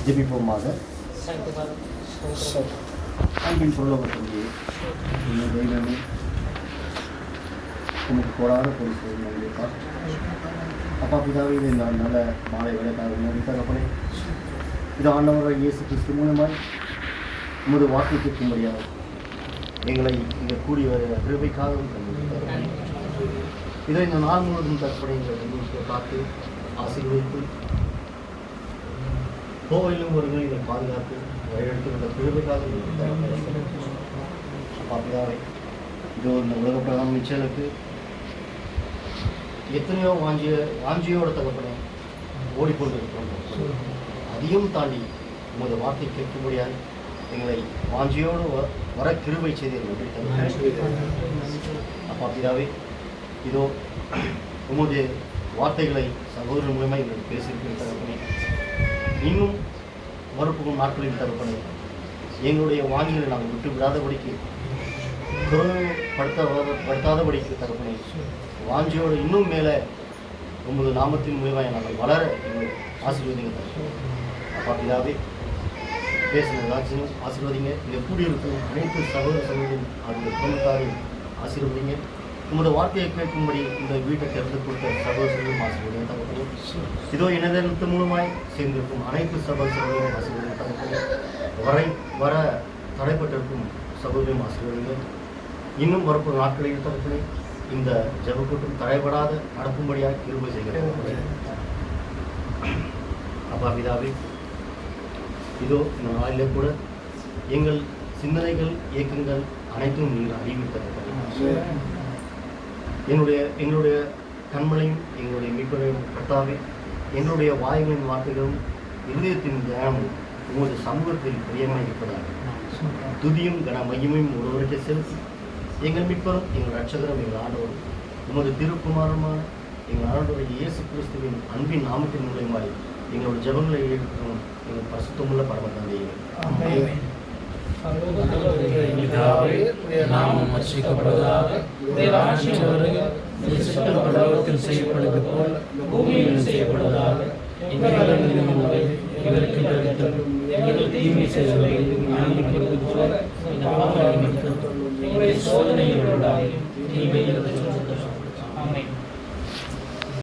ஜெபிப்போமாக. அன்பின் பொருளாதாரத்திலே தெய்வமே உனக்கு கோடான பொருள் நன்றிப்பா. அப்பா பிதாவே, இது இந்த நல்ல மாலை வேலைக்காக நன்றி தகப்பனே. இது ஆண்டவராக இயேசு கிறிஸ்து மூலமாய் உமது வாக்கு கேட்கும்படியாக எங்களை இங்கே கூடி வர கிருபைக்காகவும் தருகிறேன். இதை இந்த நாள் முழுவதும் தற்படி எங்களை பார்த்து ஆசீர்வதித்து கோவிலும் ஒருவரை இதை பாதுகாத்து வழிநடத்தி வந்த கிருபைக்காக அப்பா பிதாவே, இதோ இந்த உலக பிரகாரம் நிச்சலுக்கு எத்தனையோ வாஞ்சியோட தகப்பனே ஓடிக்கொண்டு இருக்கிறோம். அதையும் தாண்டி உமது வார்த்தை கேட்கும்படியாக எங்களை வாஞ்சியோடு வர கிருபை செய்து அப்பா பிதாவே, இதோ உமது வார்த்தைகளை சகோதரன் மூலமாக எங்களுக்கு பேசியிருக்கிற தகப்பனே, இன்னும் மறுப்புக்கும் நாட்களின் தகப்பனே எங்களுடைய வாணிகளை நாங்கள் விட்டு விடாதபடிக்கு படுத்தாதபடிக்கு தகப்பனே வாஞ்சியோடு இன்னும் மேலே உமது நாமத்தின் மூலமாக நாங்கள் வளர எங்களை ஆசீர்வதிங்க அப்பா பிதாவே. பேசின எல்லாத்தையும் ஆசீர்வதிங்க. இங்கே கூடியிருக்கும் அனைத்து சகோதரர்களும் அந்த குடும்பத்தாரையும் ஆசீர்வதிங்க. உமது வார்த்தையை கேட்கும்படி இந்த வீட்டை திறந்து கொடுத்த சகோதரர்களும் ஆசீர்வதிங்க தகப்பனே. இதோ இணையதளத்து மூலமாய் சேர்ந்திருக்கும் அனைத்து சகோதரர்களையும் ஆசீர்வதிங்க தகப்பனே. வர தடைப்பட்டிருக்கும் சகோதரியும் ஆசீர்வதிங்க. இன்னும் வரப்போகிற நாட்களில் தகப்பனே இந்த ஜெபக்கூட்டம் தடைபடாத நடக்கும்படியாக கிருபை செய்கிறேன் அப்பா பிதாவே. இதோ இந்த நாளிலே கூட எங்கள் சிந்தனைகள் இயக்கங்கள் அனைத்தும் நீங்கள் அறிவித்தது. எங்களுடைய கண்மலையும் எங்களுடைய மீட்பரையும் கர்த்தாவே, எங்களுடைய வாய்களின் வார்த்தைகளும் இருதயத்தின் தியானமும் உமது சமூகத்தில் பிரியமாக இருப்பதாக துதியும் கன மையமையும் ஒருவருக்கே செலுத்தி எங்கள் மீட்பரும் எங்கள் ரட்சகரும் எங்கள் ஆண்டவரும் உமது திருக்குமாரமான எங்கள் ஆண்டவரை இயேசு கிறிஸ்துவின் அன்பின் நாமத்தின் மூலமாய் எங்களோட ஜெபங்களை ஏற்கும் எங்கள் பரிசுத்தமுள்ள பரம தந்தையே. நாமம் அர்ச்சிக்கப்படுவதாக. பரலோகத்தில் செய்யப்படுவது போல் பூமியில் செய்யப்படுவதாக. இவருக்கு தீமை செய்வதை ஞானிப்படுவது போல சோதனைகளோட தீமையில்